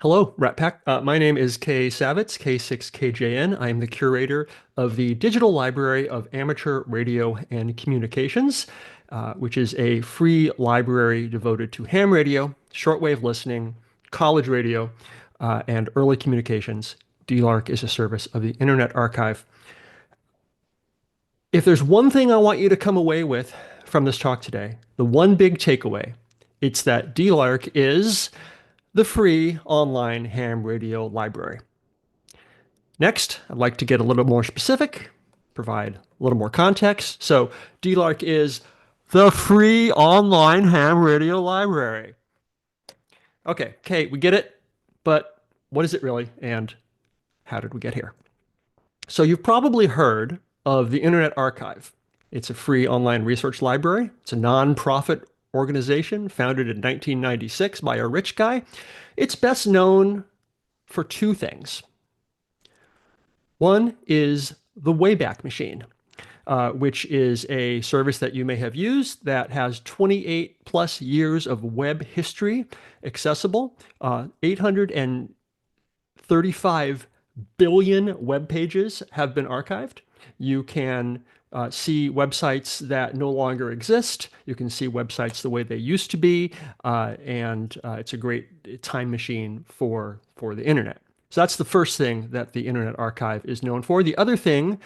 Hello, RATPAC. My name is K. Savetz, K6KJN. I am the curator of the Digital Library of Amateur Radio and Communications, which is a free library devoted to ham radio, shortwave listening, college radio, and early communications. DLARC is a service of the Internet Archive. If there's one thing I want you to come away with from this talk today, the one big takeaway, it's that DLARC is the free online ham radio library. Next, I'd like to get a little more specific, provide a little more context. So DLARC is the free online ham radio library. Okay, Kate, we get it, but what is it really, and how did we get here? So you've probably heard of the Internet Archive. It's a free online research library. It's a nonprofit organization founded in 1996 by a rich guy. It's best known for two things. One is the Wayback Machine, which is a service that you may have used that has 28 plus years of web history accessible, 835 billion web pages have been archived. You can see websites that no longer exist. You can see websites the way they used to be, and it's a great time machine for the internet. So that's the first thing that the Internet Archive is known for. The other thing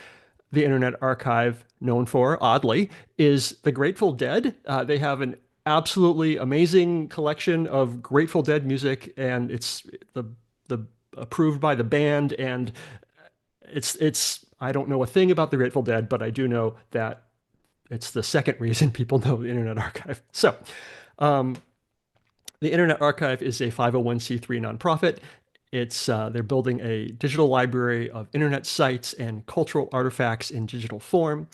the Internet Archive known for, oddly, is the Grateful Dead. They have an absolutely amazing collection of Grateful Dead music, and it's the approved by the band, and it's I don't know a thing about the Grateful Dead, but I do know that it's the second reason people know the Internet Archive. So the Internet Archive is a 501c3 nonprofit. They're building a digital library of internet sites and cultural artifacts in digital form.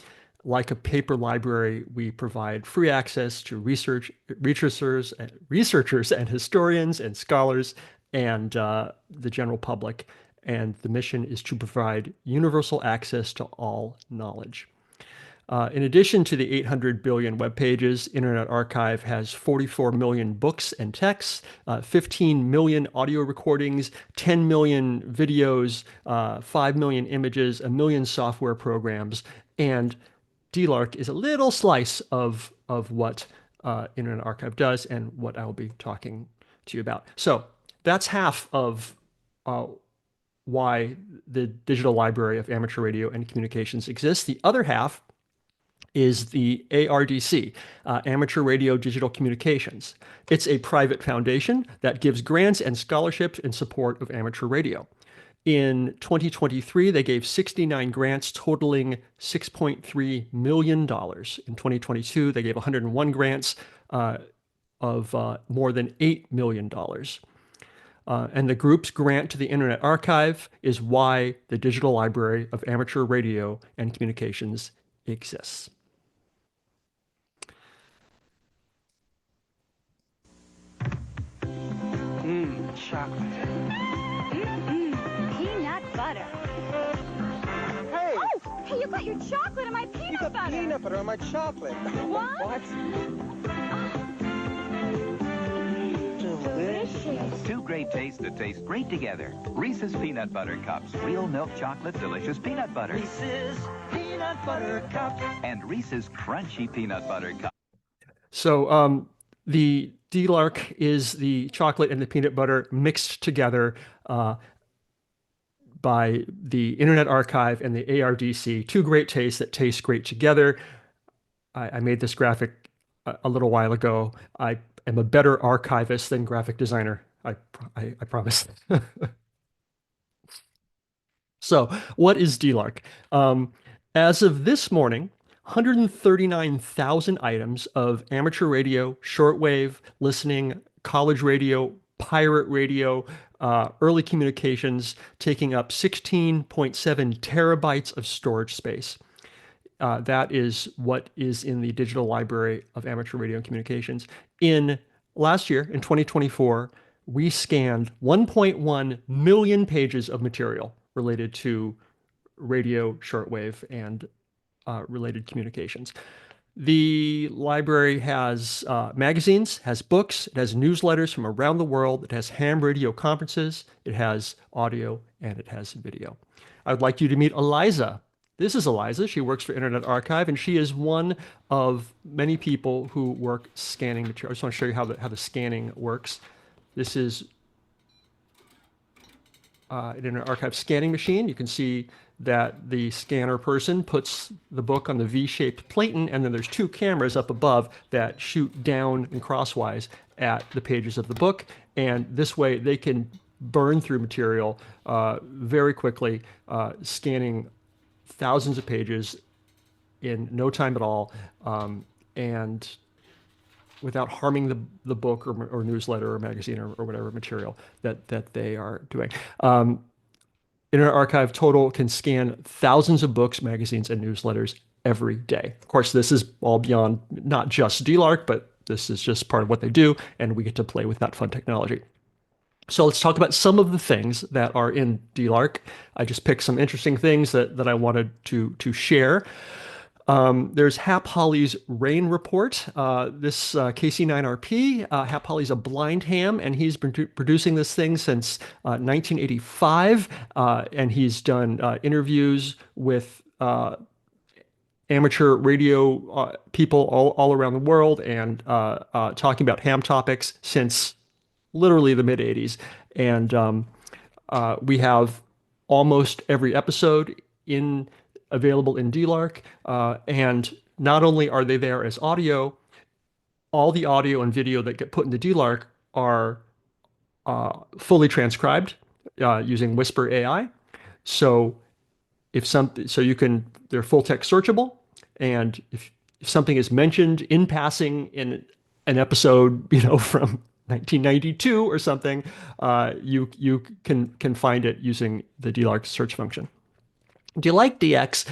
Like a paper library, we provide free access to researchers and historians and scholars and the general public. And the mission is to provide universal access to all knowledge. In addition to the 800 billion web pages, Internet Archive has 44 million books and texts, 15 million audio recordings, 10 million videos, 5 million images, a million software programs, and DLARC is a little slice of what Internet Archive does and what I will be talking to you about. So that's half of why the Digital Library of Amateur Radio and Communications exists. The other half is the ARDC, Amateur Radio Digital Communications. It's a private foundation that gives grants and scholarships in support of amateur radio. In 2023, they gave 69 grants totaling $6.3 million. In 2022, they gave 101 grants of more than $8 million. And the group's grant to the Internet Archive is why the Digital Library of Amateur Radio and Communications exists. Chocolate. Peanut butter. Hey! Oh, hey, you got your chocolate and my peanut butter. Peanut butter on my chocolate. What? Delicious. Two great tastes that taste great together. Reese's Peanut Butter Cups. Real milk chocolate, delicious peanut butter. Reese's Peanut Butter Cup. And Reese's Crunchy Peanut Butter Cup. So the DLARC is the chocolate and the peanut butter mixed together by the Internet Archive and the ARDC. Two great tastes that taste great together. I made this graphic a little while ago. I am a better archivist than graphic designer. I promise. So what is DLARC? As of this morning, 139,000 items of amateur radio, shortwave, listening, college radio, pirate radio, early communications, taking up 16.7 terabytes of storage space. That is what is in the Digital Library of Amateur Radio and Communications. In last year, in 2024, we scanned 1.1 million pages of material related to radio, shortwave, and related communications. The library has magazines, has books, it has newsletters from around the world, it has ham radio conferences, it has audio, and it has video. I would like you to meet Eliza. This is Eliza. She works for Internet Archive, and she is one of many people who work scanning material. I just want to show you how the scanning works. This is an Internet Archive scanning machine. You can see that the scanner person puts the book on the V-shaped platen, and then there's two cameras up above that shoot down and crosswise at the pages of the book. And this way they can burn through material very quickly, scanning thousands of pages in no time at all, and without harming the book or newsletter or magazine or whatever material that they are doing. Internet Archive total can scan thousands of books, magazines, and newsletters every day. Of course, this is all beyond not just DLARC, but this is just part of what they do, and we get to play with that fun technology. So let's talk about some of the things that are in DLARC. I just picked some interesting things that I wanted to share. There's Hap Holly's rain report. This KC9RP, Hap Holly's a blind ham, and he's been producing this thing since 1985. And he's done interviews with amateur radio people all around the world, and talking about ham topics since literally the mid 80s. And we have almost every episode available in DLARC, and not only are they there as audio, all the audio and video that get put into DLARC are fully transcribed using Whisper AI. So they're full text searchable, and if something is mentioned in passing in an episode, from 1992 or something, you can find it using the DLARC search function. Do you like DX?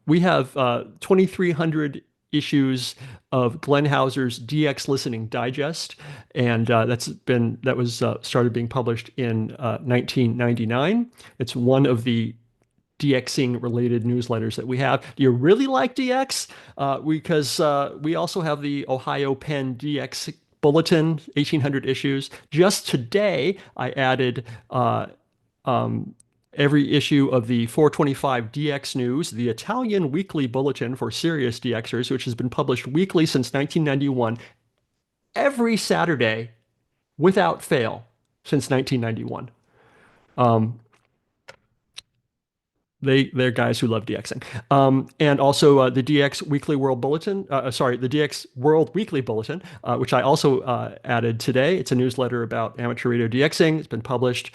We have 2,300 issues of Glenn Hauser's DX Listening Digest, and that was started being published in 1999. It's one of the DXing related newsletters that we have. Do you really like DX? Because we also have the Ohio Penn DX Bulletin, 1,800 issues. Just today, I added every issue of the 425 DX News, the Italian weekly bulletin for serious DXers, which has been published weekly since 1991, every Saturday without fail since 1991. They're guys who love DXing. And also the DX Weekly World Bulletin, the DX World Weekly Bulletin, which I also added today. It's a newsletter about amateur radio DXing. It's been published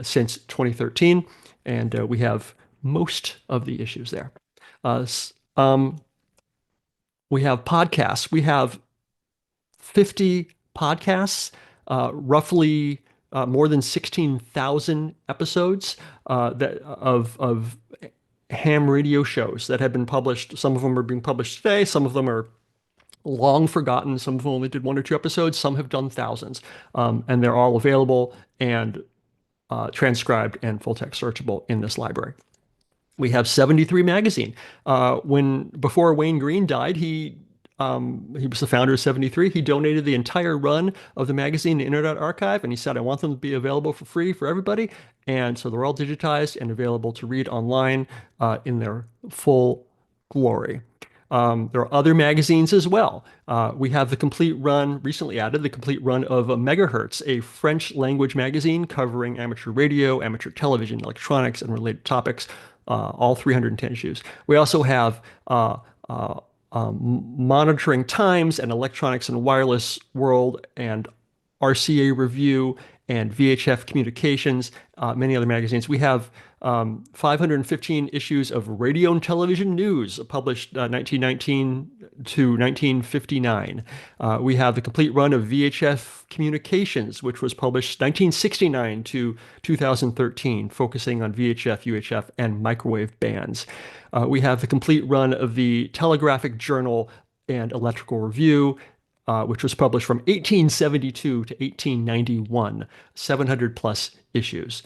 since 2013, and we have most of the issues there. We have podcasts. We have 50 podcasts, roughly more than 16,000 episodes of ham radio shows that have been published. Some of them are being published today. Some of them are long forgotten. Some of them only did 1 or 2 episodes. Some have done thousands. And they're all available and transcribed and full text searchable in this library. We have 73 magazine. Before Wayne Green died, he was the founder of 73. He donated the entire run of the magazine to Internet Archive, and he said, I want them to be available for free for everybody. And so they're all digitized and available to read online in their full glory. There are other magazines as well. We have the complete run, recently added, the complete run of Megahertz, a French language magazine covering amateur radio, amateur television, electronics, and related topics, all 310 issues. We also have Monitoring Times and Electronics and Wireless World and RCA Review and VHF Communications, many other magazines. We have 515 issues of Radio and Television News, published 1919 to 1959. We have the complete run of VHF Communications, which was published 1969 to 2013, focusing on VHF, UHF, and microwave bands. We have the complete run of the Telegraphic Journal and Electrical Review, which was published from 1872 to 1891, 700 plus issues.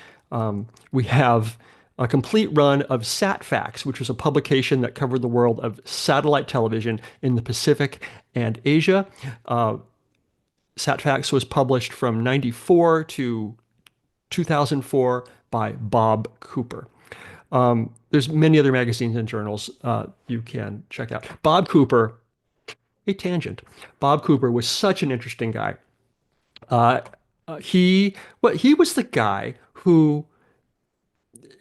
We have a complete run of SatFacts, which was a publication that covered the world of satellite television in the Pacific and Asia. Uh, SatFacts was published from 94 to 2004 by Bob Cooper. There's many other magazines and journals you can check out. Bob Cooper, a tangent. Bob Cooper was such an interesting guy. Uh, he was the guy who,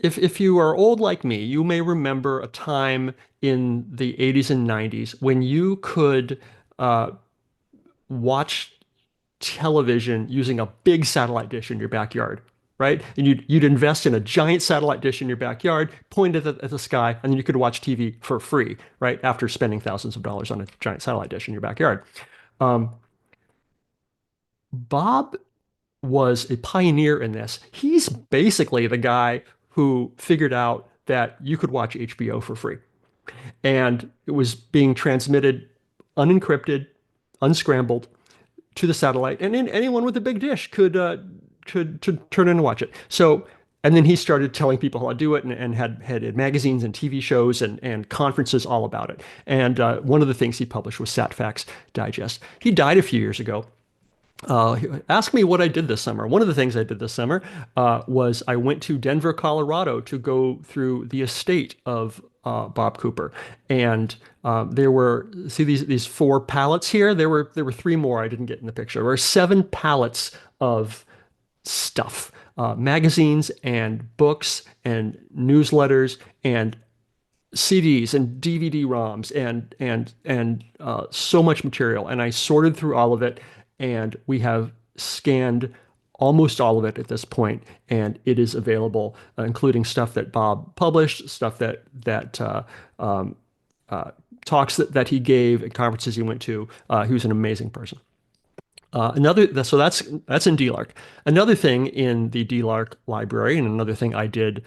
if you are old like me, you may remember a time in the 80s and 90s when you could uh, watch television using a big satellite dish in your backyard, right? And you'd invest in a giant satellite dish in your backyard, point it at the sky, and then you could watch TV for free, right? After spending thousands of dollars on a giant satellite dish in your backyard. Um, Bob was a pioneer in this. He's basically the guy who figured out that you could watch HBO for free. And it was being transmitted unencrypted, unscrambled to the satellite, and then anyone with a big dish could turn in and watch it. So, and then he started telling people how to do it, and had magazines and TV shows and conferences all about it. And one of the things he published was SatFacts Digest. He died a few years ago. Ask me what I did this summer. One of the things I did this summer was I went to Denver, Colorado to go through the estate of Bob Cooper, and there were these four pallets here. There were three more I didn't get in the picture. There were seven pallets of stuff, magazines and books and newsletters and CDs and DVD-ROMs and so much material. And I sorted through all of it, and we have scanned almost all of it at this point, and it is available, including stuff that Bob published, stuff that talks that he gave at conferences he went to. He was an amazing person. So that's in DLARC. Another thing in the DLARC library, and another thing I did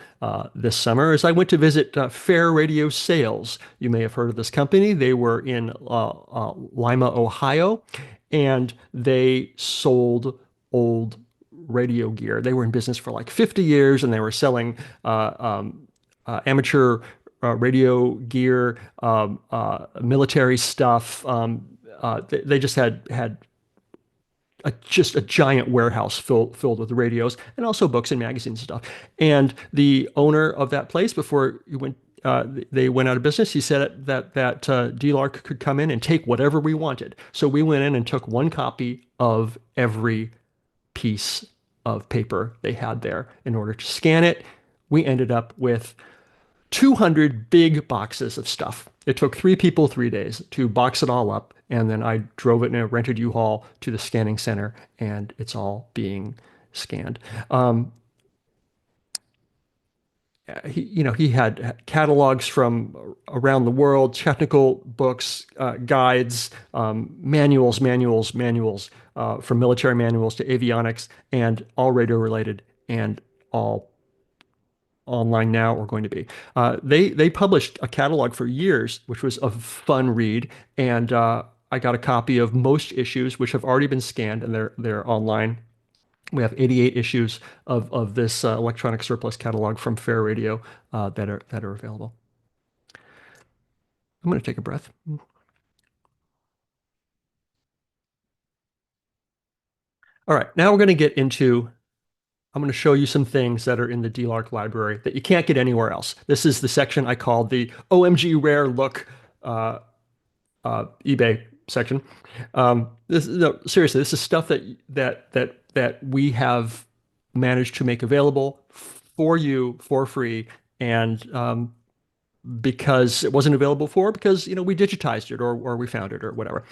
this summer, is I went to visit Fair Radio Sales. You may have heard of this company. They were in Lima, Ohio, and they sold old radio gear. They were in business for like 50 years, and they were selling amateur radio gear, military stuff. They just had just a giant warehouse filled with radios and also books and magazines and stuff. And the owner of that place, before they went out of business, he said that DLARC could come in and take whatever we wanted. So we went in and took one copy of every piece of paper they had there in order to scan it. We ended up with 200 big boxes of stuff. It took 3 people 3 days to box it all up, and then I drove it in a rented U-Haul to the scanning center, and it's all being scanned. He had catalogs from around the world, technical books, guides, manuals, from military manuals to avionics, and all radio related and all online now or going to be. They published a catalog for years, which was a fun read, and I got a copy of most issues, which have already been scanned, and they're online. We have 88 issues of this electronic surplus catalog from Fair Radio that are available. I'm going to take a breath. All right, now we're going to get into. I'm going to show you some things that are in the DLARC library that you can't get anywhere else. This is the section I call the OMG Rare Look eBay section. No, seriously, this is stuff that we have managed to make available for you for free, and because it wasn't available because we digitized it or we found it or whatever.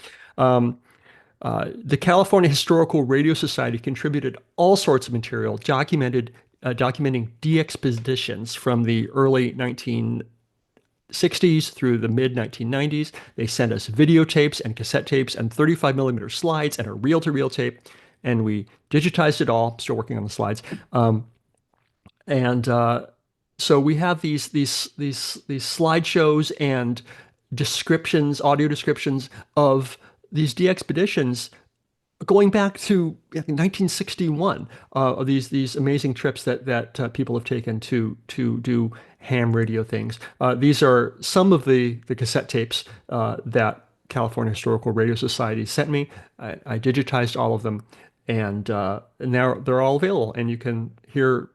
The California Historical Radio Society contributed all sorts of material documenting de-expeditions from the early 1960s through the mid 1990s. They sent us videotapes and cassette tapes and 35 millimeter slides and a reel-to-reel tape, and we digitized it all. Still working on the slides. So we have these slideshows and descriptions, audio descriptions of these de-expeditions going back to I think 1961, of these amazing trips that people have taken to do ham radio things. These are some of the cassette tapes that California Historical Radio Society sent me. I digitized all of them, and now they're all available, and you can hear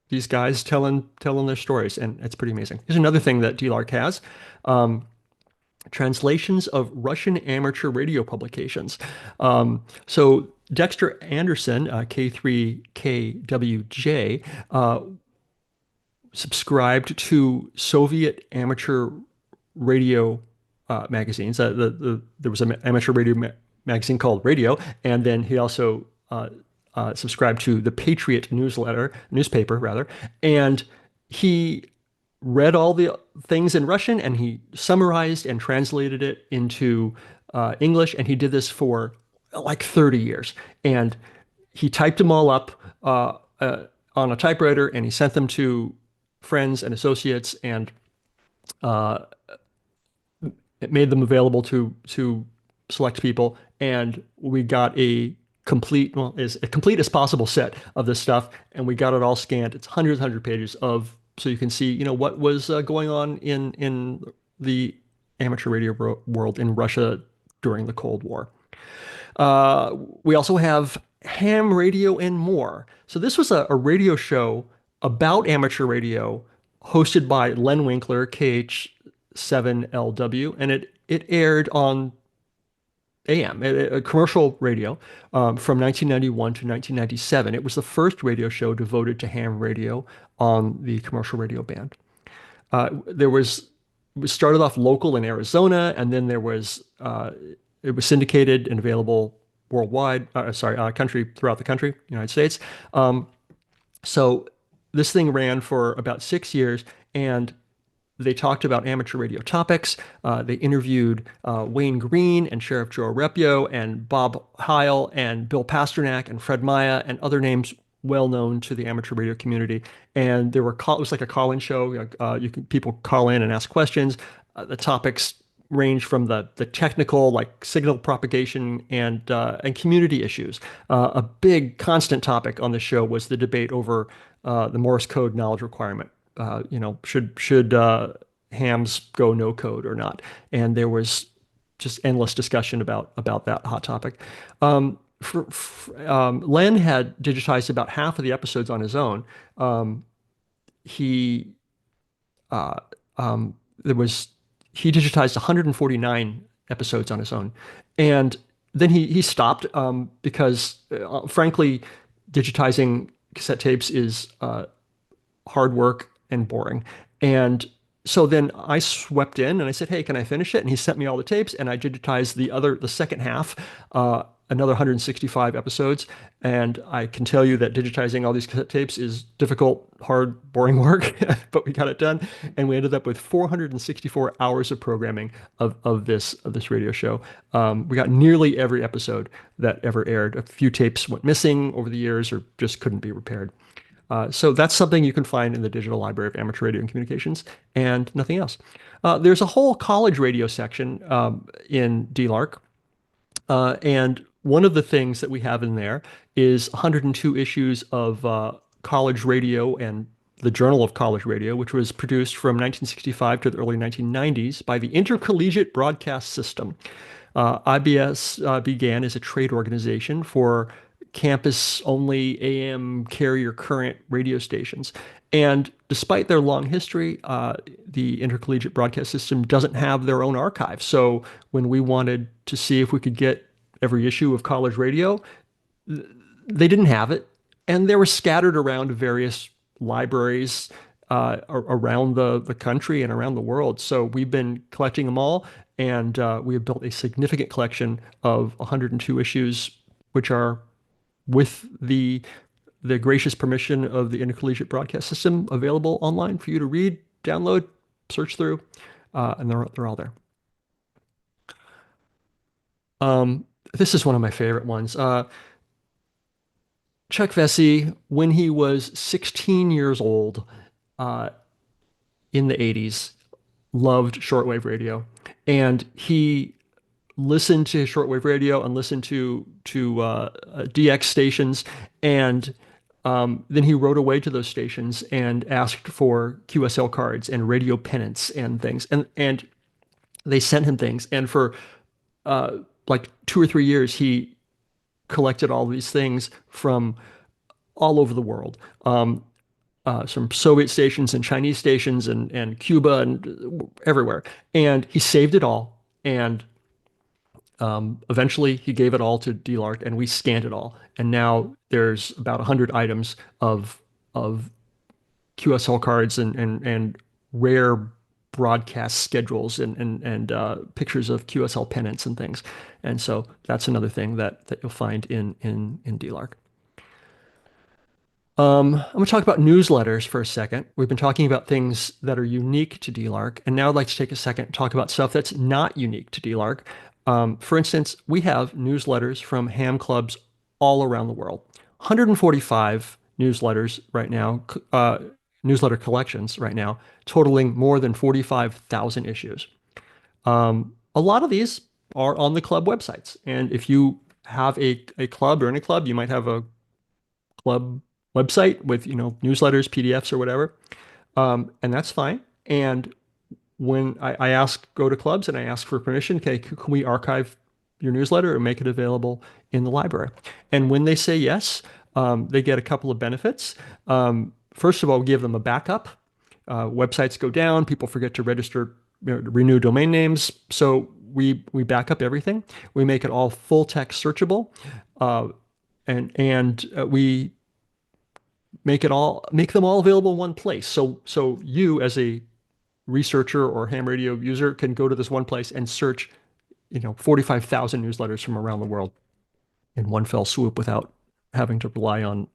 these guys telling their stories, and it's pretty amazing. Here's another thing that DLARC has. Um, Translations of Russian amateur radio publications. So Dexter Anderson, K3KWJ, subscribed to Soviet amateur radio magazines. There was an amateur radio magazine called Radio, and then he also subscribed to the Patriot newspaper rather, and he read all the things in Russian and he summarized and translated it into English, and he did this for like 30 years. And he typed them all up on a typewriter, and he sent them to friends and associates, and uh, it made them available to select people. And we got a complete, well, as complete as possible set of this stuff, and we got it all scanned. It's hundred pages of, so you can see, what was going on in the amateur radio world in Russia during the Cold War. We also have Ham Radio and More. So this was a radio show about amateur radio hosted by Len Winkler, KH7LW, and it aired on AM, a commercial radio, from 1991 to 1997. It was the first radio show devoted to ham radio on the commercial radio band. It was started off local in Arizona, and then it was syndicated and available worldwide, throughout the country, United States. So this thing ran for about 6 years, and they talked about amateur radio topics. They interviewed Wayne Green and Sheriff Joe Arepio and Bob Heil and Bill Pasternak and Fred Maya and other names well known to the amateur radio community. And it was like a call-in show. People call in and ask questions. The topics range from the technical, like signal propagation and community issues. A big constant topic on the show was the debate over the Morse code knowledge requirement. Should hams go no code or not? And there was just endless discussion about that hot topic. Len had digitized about half of the episodes on his own. He uh, there was He digitized 149 episodes on his own, and then he stopped because frankly, digitizing cassette tapes is hard work and boring. And so then I swept in and I said, "Hey, can I finish it?" And he sent me all the tapes, and I digitized the second half, another 165 episodes. And I can tell you that digitizing all these cassette tapes is difficult, hard, boring work, but we got it done. And we ended up with 464 hours of programming of this radio show. We got nearly every episode that ever aired. A few tapes went missing over the years or just couldn't be repaired. So that's something you can find in the Digital Library of Amateur Radio and Communications, and nothing else. There's a whole college radio section in DLARC, and one of the things that we have in there is 102 issues of college radio and the Journal of College Radio, which was produced from 1965 to the early 1990s by the Intercollegiate Broadcast System. IBS began as a trade organization for campus-only AM carrier current radio stations. And despite their long history, the Intercollegiate Broadcast System doesn't have their own archive. So when we wanted to see if we could get every issue of college radio, they didn't have it. And they were scattered around various libraries around the country and around the world. So we've been collecting them all, and we have built a significant collection of 102 issues, which are, with the gracious permission of the Intercollegiate Broadcast System, available online for you to read, download, search through, and they're all there. This is one of my favorite ones. Chuck Vesey, when he was 16 years old in the 80s, loved shortwave radio, and he listened to shortwave radio and listened to DX stations, and then he wrote away to those stations and asked for QSL cards and radio pennants and things, and they sent him things. And for like 2 or 3 years, he collected all these things from all over the world, some Soviet stations and Chinese stations and Cuba and everywhere. And he saved it all. And eventually he gave it all to DLARC, and we scanned it all. And now there's about 100 items of QSL cards and rare broadcast schedules and pictures of QSL pennants and things. And so that's another thing that you'll find in DLARC. I'm going to talk about newsletters for a second. We've been talking about things that are unique to DLARC, and now I'd like to take a second and talk about stuff that's not unique to DLARC. For instance, we have newsletters from ham clubs all around the world. 145 newsletters right now, newsletter collections right now, totaling more than 45,000 issues. A lot of these are on the club websites. And if you have a club or any club, you might have a club website with, newsletters, PDFs or whatever. And that's fine. And when I go to clubs and I ask for permission, okay, can we archive your newsletter or make it available in the library? And when they say yes, they get a couple of benefits. First of all, we give them a backup. Websites go down, people forget to register, renew domain names. So we back up everything. We make it all full text searchable, and we make them all available in one place. So you as a researcher or ham radio user can go to this one place and search, 45,000 newsletters from around the world in one fell swoop without having to rely on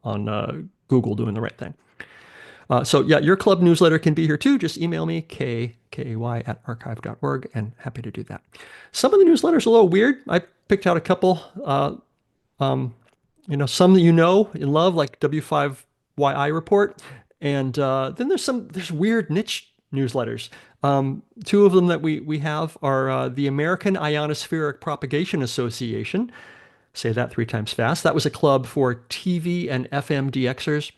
Google doing the right thing. So yeah, your club newsletter can be here too. Just email me, kay@archive.org, and happy to do that. Some of the newsletters are a little weird. I picked out a couple, some that and love, like W5YI report. And then there's weird niche newsletters. Two of them that we have are the American Ionospheric Propagation Association. Say that 3 times fast. That was a club for TV and FM DXers,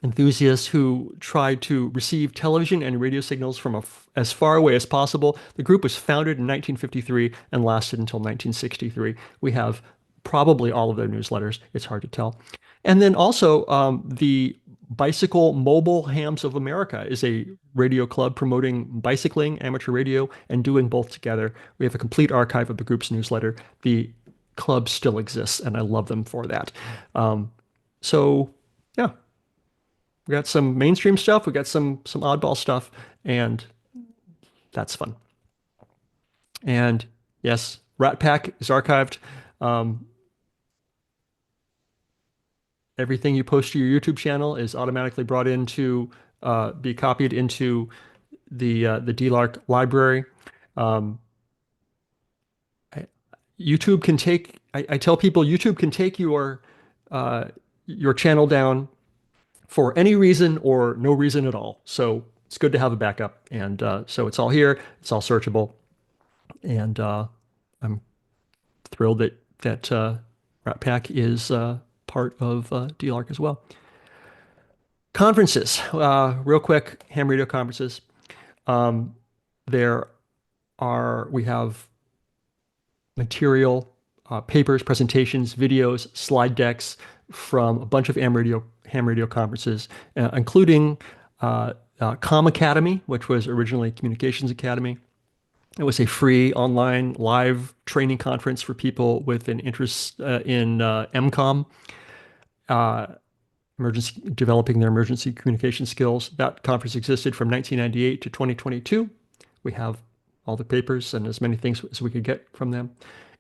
enthusiasts who tried to receive television and radio signals from as far away as possible. The group was founded in 1953 and lasted until 1963. We have probably all of their newsletters. It's hard to tell. And then also the Bicycle Mobile Hams of America is a radio club promoting bicycling, amateur radio, and doing both together. We have a complete archive of the group's newsletter. The club still exists, and I love them for that. So yeah, we got some mainstream stuff, we got some oddball stuff, and that's fun. And yes, RATPAC is archived. Everything you post to your YouTube channel is automatically brought in to be copied into the DLARC library. YouTube can take, I tell people, YouTube can take your channel down for any reason or no reason at all. So it's good to have a backup. And so it's all here. It's all searchable. And I'm thrilled that RATPAC is part of DLARC as well. Conferences, real quick, ham radio conferences. We have material, papers, presentations, videos, slide decks from a bunch of ham radio conferences, including Com Academy, which was originally Communications Academy. It was a free online live training conference for people with an interest in MCOM, developing their emergency communication skills. That conference existed from 1998 to 2022. We have all the papers and as many things as we could get from them.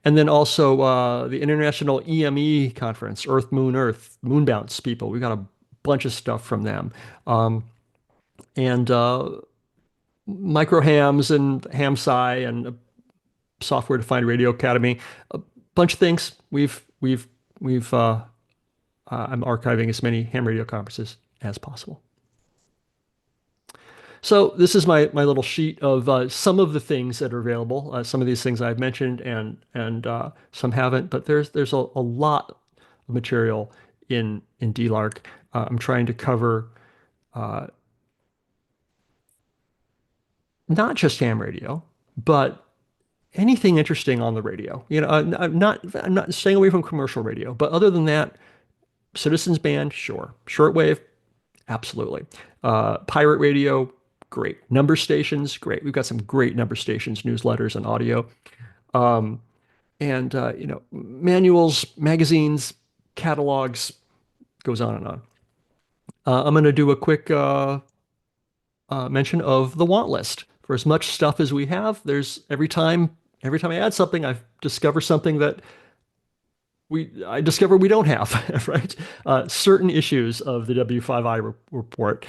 And then also the International EME Conference, Earth, Moon Bounce people. We got a bunch of stuff from them. And micro hams and HamSci and Software Defined Radio Academy, a bunch of things. I'm archiving as many ham radio conferences as possible. So this is my little sheet of some of the things that are available. Some of these things I've mentioned and some haven't, but there's a lot of material in DLARC. I'm trying to cover uh, not just ham radio, but anything interesting on the radio. I'm not staying away from commercial radio, but other than that, citizens band, sure. Shortwave, absolutely. Pirate radio, great. Number stations, great. We've got some great number stations, newsletters, and audio. Um, and manuals, magazines, catalogs, goes on and on. I'm going to do a quick mention of the want list. For as much stuff as we have, there's every time I add something, I discover something that I discover we don't have, right? Certain issues of the W5I report,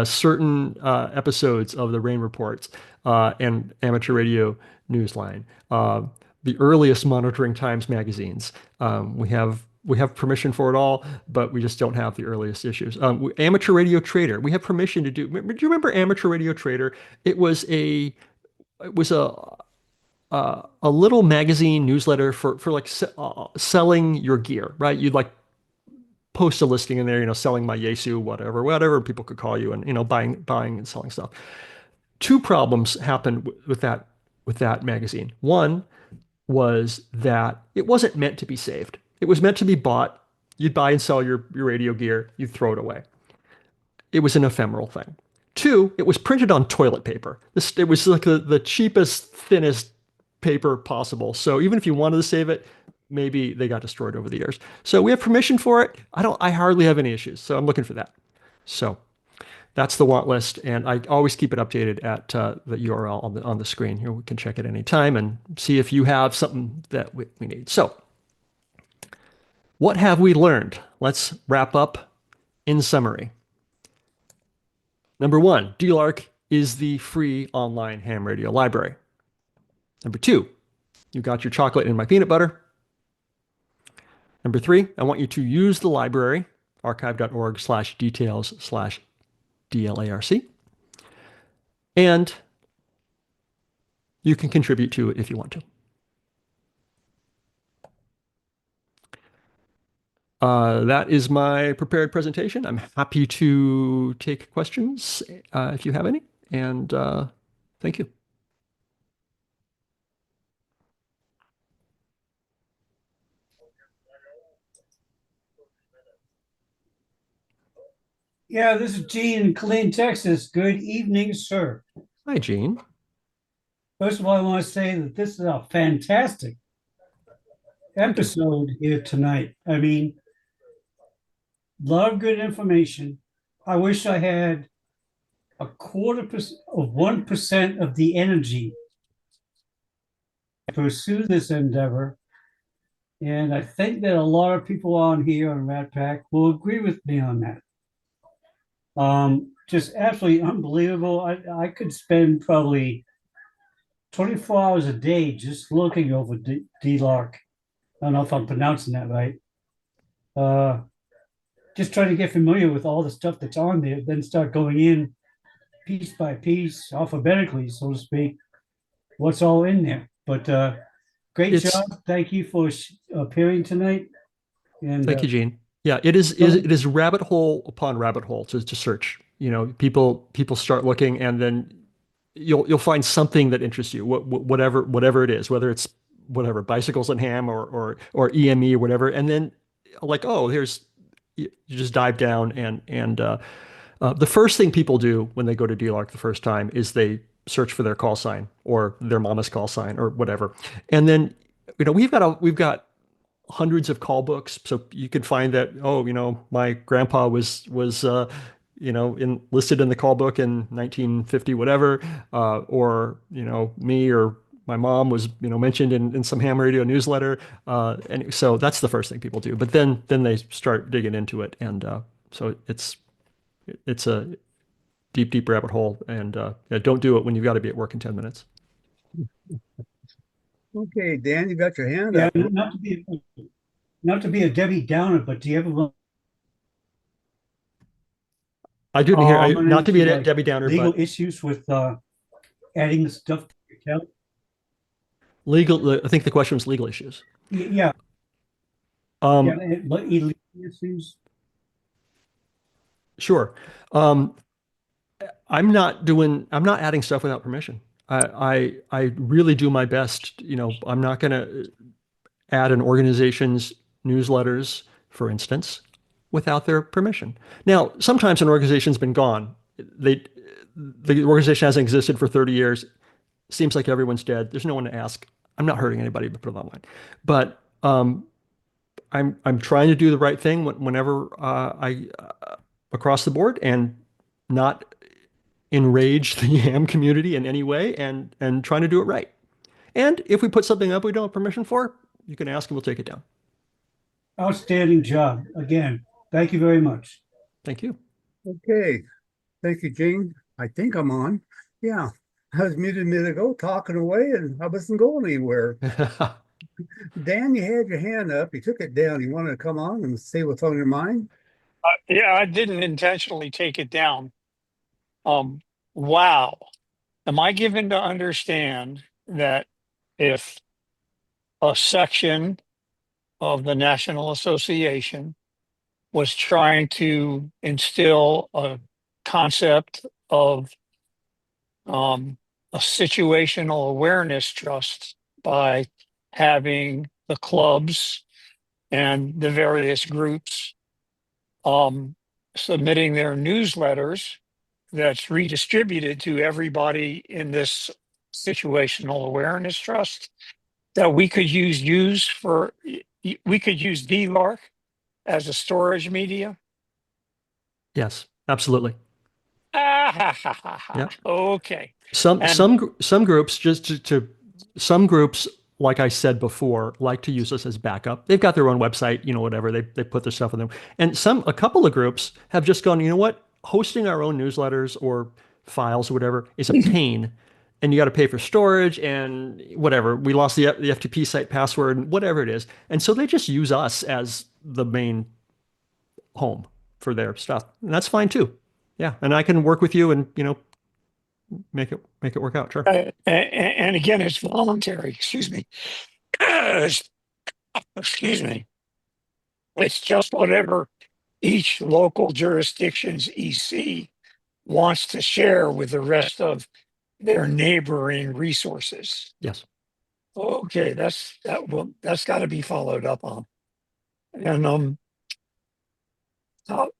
certain episodes of the Rain reports, and Amateur Radio Newsline, the earliest Monitoring Times magazines. We have permission for it all, but we just don't have the earliest issues. Amateur Radio Trader, we have permission to do. Do you remember Amateur Radio Trader? It was a little magazine newsletter for like selling your gear, right? You'd like post a listing in there, selling my Yaesu, whatever. People could call you and buying and selling stuff. Two problems happened with that magazine. One was that it wasn't meant to be saved. It was meant to be bought. You'd buy and sell your radio gear. You'd throw it away. It was an ephemeral thing. Two, it was printed on toilet paper. It was like the cheapest, thinnest paper possible. So even if you wanted to save it, maybe they got destroyed over the years. So we have permission for it. I hardly have any issues. So I'm looking for that. So that's the want list, and I always keep it updated at the URL on the screen here. We can check it anytime and see if you have something that we need. So what have we learned? Let's wrap up in summary. Number one, DLARC is the free online ham radio library. Number two, you got your chocolate in my peanut butter. Number three, I want you to use the library, archive.org/details/DLARC. And you can contribute to it if you want to. That is my prepared presentation. I'm happy to take questions if you have any. And thank you. Yeah, this is Gene in Killeen, Texas. Good evening, sir. Hi, Gene. First of all, I want to say that this is a fantastic episode here tonight. I mean, a lot of good information. I wish I had 1% of the energy to pursue this endeavor. And I think that a lot of people on here on RATPAC will agree with me on that. Just absolutely unbelievable. I could spend probably 24 hours a day just looking over DLARC. I don't know if I'm pronouncing that right. Just trying to get familiar with all the stuff that's on there, then start going in piece by piece, alphabetically, so to speak, what's all in there. But great job. Thank you for appearing tonight. And thank you, Gene. Yeah, it is rabbit hole upon rabbit hole to search. People start looking, and then you'll find something that interests you, whatever it is, whether it's whatever bicycles and ham or EME or whatever, and then like, oh, you just dive down and the first thing people do when they go to DLARC the first time is they search for their call sign or their mama's call sign or whatever, and then we've got hundreds of call books, so you can find that, my grandpa was listed in the call book in 1950 whatever, or me or my mom was mentioned in some ham radio newsletter, and so that's the first thing people do. But then they start digging into it, and so it's a deep rabbit hole, and don't do it when you've got to be at work in 10 minutes. Okay, Dan, you got your hand yeah, up. not to be a Debbie Downer, but do you ever I didn't hear, I'm not to be into a like Debbie Downer, legal but issues with adding the stuff to your account. legal, I think the question was legal issues. Yeah, yeah, Um, but illegal issues. sure. I'm not adding stuff without permission. I really do my best. I'm not going to add an organization's newsletters, for instance, without their permission. Now, sometimes an organization's been gone. The organization hasn't existed for 30 years. Seems like everyone's dead. There's no one to ask. I'm not hurting anybody, but put it online. But I'm trying to do the right thing whenever I across the board and not enrage the Yam community in any way and trying to do it right. And if we put something up we don't have permission for, you can ask and we'll take it down. Outstanding job. Again, thank you very much. Thank you. Okay, thank you, Gene. I think I'm on. Yeah, I was muted a minute ago talking away and I wasn't going anywhere. Dan, you had your hand up. You took it down. You wanted to come on and say what's on your mind? Yeah, I didn't intentionally take it down. Wow. Am I given to understand that if a section of the National Association was trying to instill a concept of a situational awareness trust by having the clubs and the various groups submitting their newsletters that's redistributed to everybody in this situational awareness trust, that we could we could use DLARC as a storage media? Yes, absolutely. Ah, ha, ha, ha, ha. Yeah. Okay. Some And some groups some groups, like I said before, like to use us as backup. They've got their own website, whatever. They put their stuff in them. And a couple of groups have just gone, you know what? Hosting our own newsletters or files or whatever is a pain. And you got to pay for storage and whatever. We lost the FTP site password and whatever it is. And so they just use us as the main home for their stuff. And that's fine too. Yeah. And I can work with you and, make it work out. Sure. and again, it's voluntary. Excuse me. Excuse me. It's just whatever each local jurisdiction's EC wants to share with the rest of their neighboring resources. Yes. Okay, that's got to be followed up on. And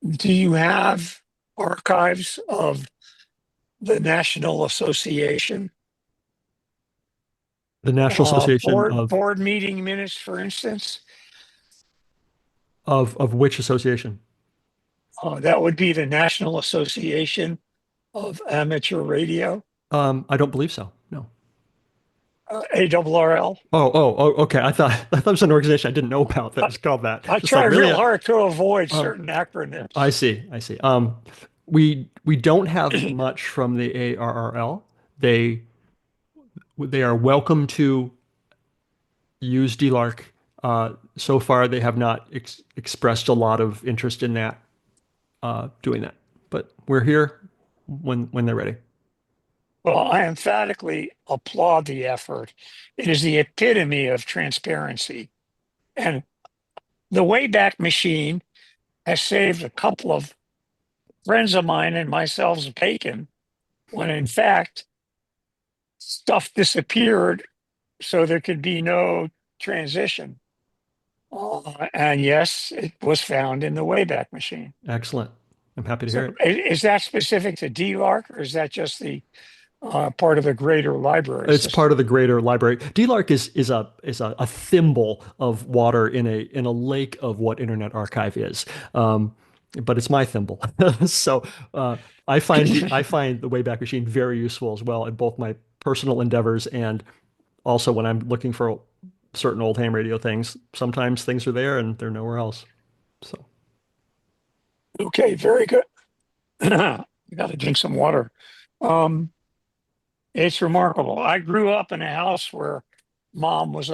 do you have archives of the National Association? The National Association board meeting minutes, for instance? of which association? That would be the National Association of Amateur Radio, I don't believe so. No. ARRL. Okay. I thought it was an organization I didn't know about that was called that. I Just try like, really? real hard to avoid certain acronyms. I see. We don't have much from the ARRL. They are welcome to use DLARC. So far, they have not expressed a lot of interest in that, doing that. But we're here when they're ready. Well, I emphatically applaud the effort. It is the epitome of transparency. And the Wayback Machine has saved a couple of friends of mine and myself bacon when in fact stuff disappeared so there could be no transition. And yes, it was found in the Wayback Machine. Excellent. I'm happy to hear So it. is that specific to DLARC or is that just the part of the greater library It's system? part of the greater library. DLARC is a thimble of water in a lake of what Internet Archive is. But it's my thimble. So I find the Wayback Machine very useful as well in both my personal endeavors and also when I'm looking for certain old ham radio things. Sometimes things are there and they're nowhere else. So Okay, very good. You got to drink some water. It's remarkable. I grew up in a house where mom was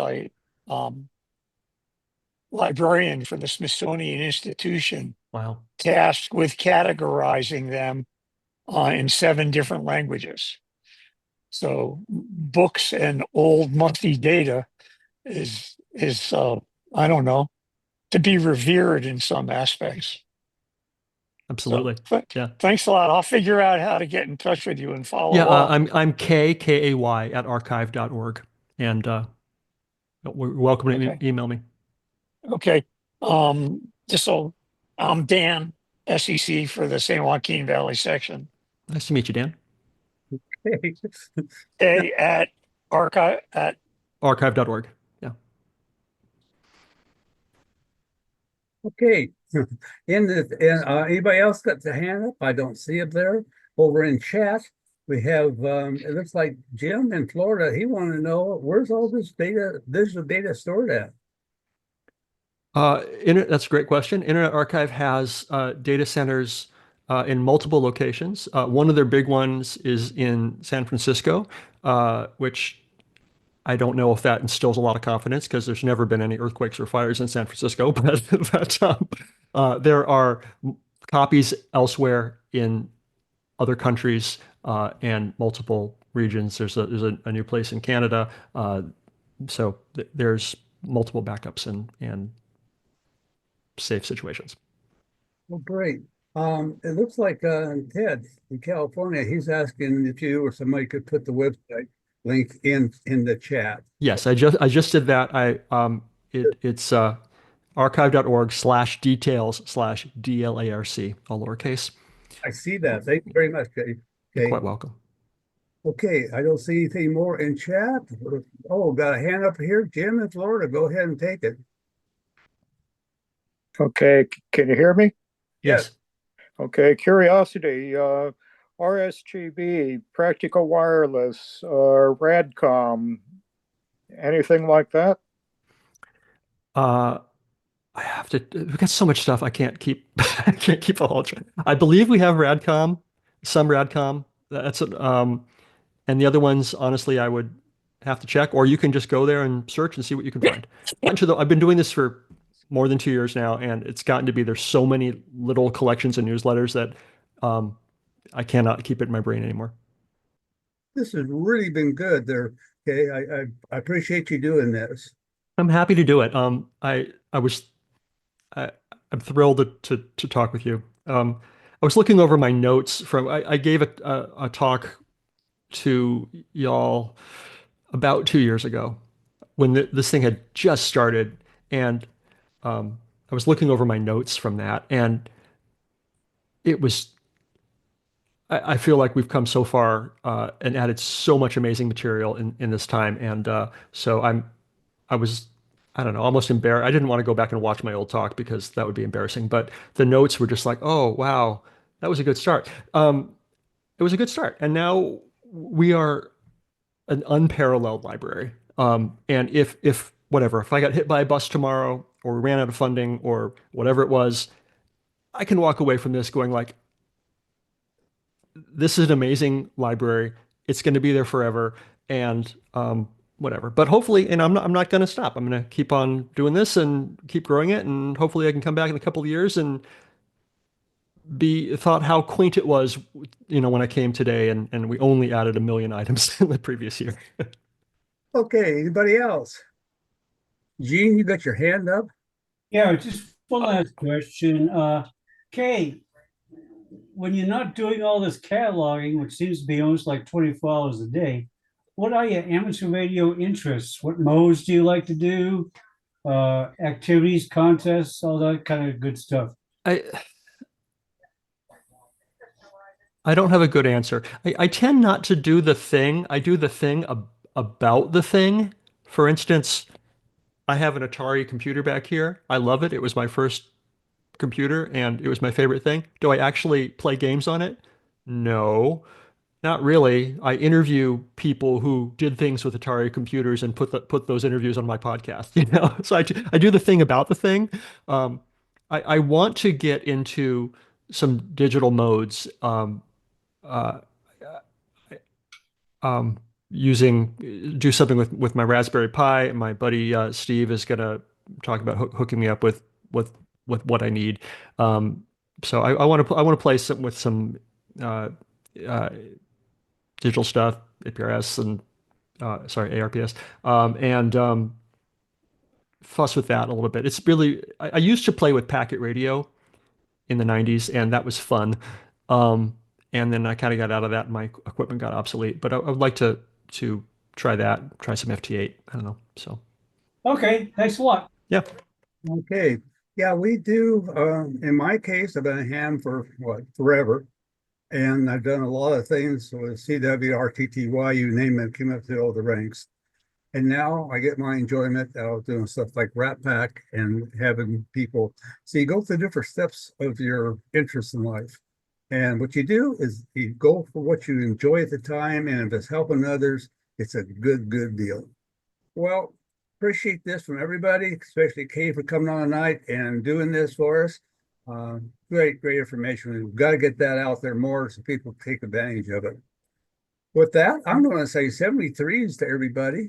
librarian for the Smithsonian Institution, Wow. tasked with categorizing them in 7 different languages. So books and old musty data is I don't know, to be revered in some aspects. So Absolutely. Yeah. thanks a lot. I'll figure out how to get in touch with you and follow Yeah, up. I'm Kay at archive.org, and we're welcome to Okay. email me. Okay. Just so I'm Dan, SEC for the San Joaquin Valley section. Nice to meet you, Dan. A at archive at Archive.org. Yeah. Okay. Anybody else got their hand up? I don't see it there. Over in chat, we have, it looks like Jim in Florida. He wanted to know, where's all this data, digital data stored at? That's a great question. Internet Archive has data centers in multiple locations. One of their big ones is in San Francisco, which I don't know if that instills a lot of confidence because there's never been any earthquakes or fires in San Francisco, but there are copies elsewhere in other countries and multiple regions. There's a new place in Canada, so there's multiple backups and safe situations. Well, great. It looks like Ted in California, he's asking if you or somebody could put the website link in the chat. Yes, I just did that. It's archive.org/details/DLARC, all lowercase. I see that. Thank you very much, Kay. You're Okay. quite welcome. Okay, I don't see anything more in chat. Oh, got a hand up here. Jim in Florida, go ahead and take it. Okay, can you hear me? Yes. Okay, curiosity, RSGB, Practical Wireless, RADCOM, anything like that? I have to. We've got so much stuff. I can't keep. I can't keep a whole track. I believe we have Radcom, some Radcom. And the other ones, honestly, I would have to check, or you can just go there and search and see what you can find. I've been doing this for more than 2 years now, and it's gotten to be there's so many little collections and newsletters that I cannot keep it in my brain anymore. This has really been good there. Okay, I appreciate you doing this. I'm happy to do it. I'm thrilled to talk with you. I was looking over my notes from I gave a talk to y'all about 2 years ago when this thing had just started, and I was looking over my notes from that, and it was. I feel like we've come so far and added so much amazing material in this time, and so I was, I don't know, almost embarrassed. I didn't want to go back and watch my old talk because that would be embarrassing. But the notes were just like, oh, wow, that was a good start. It was a good start. And now we are an unparalleled library. And if whatever, if I got hit by a bus tomorrow or ran out of funding or whatever it was, I can walk away from this going like, this is an amazing library. It's going to be there forever. And whatever. But hopefully, and I'm not going to stop. I'm going to keep on doing this and keep growing it. And hopefully I can come back in a couple of years and be thought how quaint it was, when I came today and we only added 1 million items in the previous year. Okay, anybody else? Gene, you got your hand up? Yeah, just one last question. Kay, when you're not doing all this cataloging, which seems to be almost like 24 hours a day, what are your amateur radio interests? What modes do you like to do? Activities, contests, all that kind of good stuff. I don't have a good answer. I tend not to do the thing. I do the thing about the thing. For instance, I have an Atari computer back here. I love it. It was my first computer and it was my favorite thing. Do I actually play games on it? No. Not really. I interview people who did things with Atari computers and put those interviews on my podcast, So I do the thing about the thing. I want to get into some digital modes, uh, do something with my Raspberry Pi. My buddy Steve is gonna talk about hooking me up with what I need. So I want to play some with some uh, uh, digital stuff, APRS and sorry, ARPS, and fuss with that a little bit. It's really I used to play with packet radio in the 90s, and that was fun. Um, and then I kind of got out of that, and my equipment got obsolete. But I would like to try that, try some FT8. I don't know. So Okay, thanks a lot. yeah, Okay. Yeah, we do. In my case, I've been a ham for what, forever. And I've done a lot of things with CWRTTY, you name it, came up through all the ranks. And now I get my enjoyment out of doing stuff like RATPAC and having people. So you go through different steps of your interest in life. And what you do is you go for what you enjoy at the time. And if it's helping others, it's a good deal. Well, appreciate this from everybody, especially Kay for coming on tonight and doing this for us. Great information. We've got to get that out there more so people take advantage of it. With that, I'm going to say 73s to everybody.